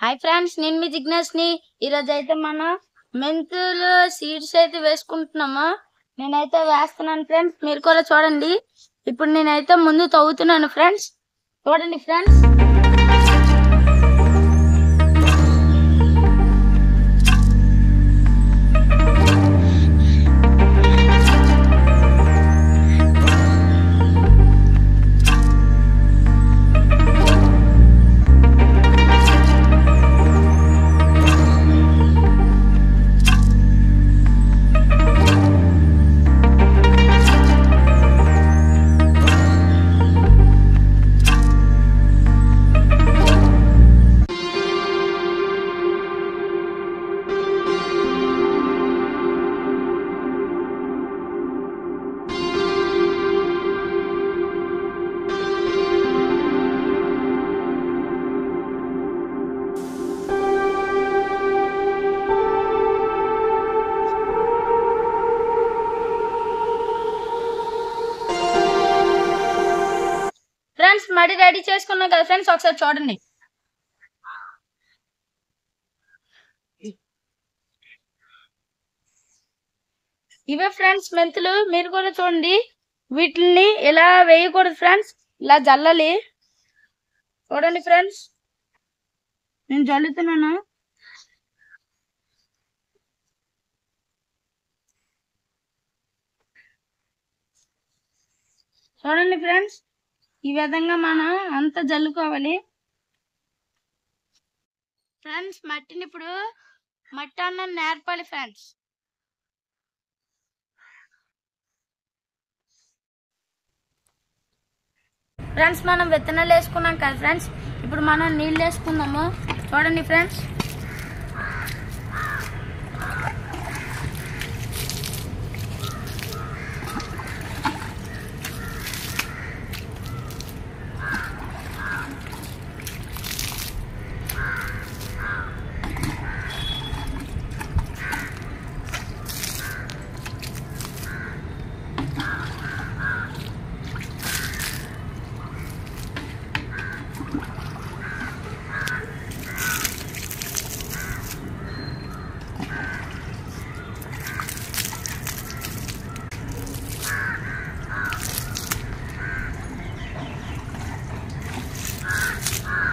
Hi friends, నేను మీ జిజ్ఞాస్ని. ఈరోజు అయితే మనం మెంతులు సీడ్స్ అయితే వేసుకుంటున్నాము. నేనైతే వేస్తున్నాను ఫ్రెండ్స్, మీరు కూడా చూడండి. ఇప్పుడు నేనైతే ముందు తవ్వుతున్నాను ఫ్రెండ్స్, చూడండి ఫ్రెండ్స్. ఫ్రెండ్స్ మడి రెడీ చేసుకున్నాం కదా ఫ్రెండ్స్, ఒకసారి చూడండి. ఇవే ఫ్రెండ్స్ మెంతులు, మీరు కూడా చూడండి. వీటిని ఇలా వేయకూడదు ఫ్రెండ్స్, ఇలా జల్లాలి. చూడండి ఫ్రెండ్స్, నేను జల్లుతున్నాను. చూడండి ఫ్రెండ్స్, ఈ విధంగా మనం అంతా జల్లుకోవాలి ఫ్రెండ్స్. మట్టిని ఇప్పుడు మట్టి అన్నం నేర్పాలి ఫ్రెండ్స్. ఫ్రెండ్స్ మనం విత్తనాలు వేసుకున్నాం కదా ఫ్రెండ్స్, ఇప్పుడు మనం నీళ్ళు వేసుకుందాము. చూడండి ఫ్రెండ్స్,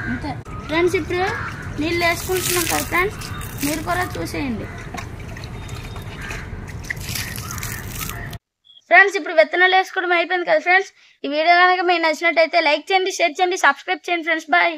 అంతే ఫ్రెండ్స్. ఇప్పుడు నీళ్ళు వేసుకుంటున్నాం కదా ఫ్రెండ్స్, మీరు కూడా చూసేయండి ఫ్రెండ్స్. ఇప్పుడు విత్తనాలు వేసుకోవడం అయిపోయింది కదా ఫ్రెండ్స్. ఈ వీడియో కనుక మీకు నచ్చినట్టయితే లైక్ చేయండి, షేర్ చేయండి, సబ్స్క్రైబ్ చేయండి ఫ్రెండ్స్. బాయ్.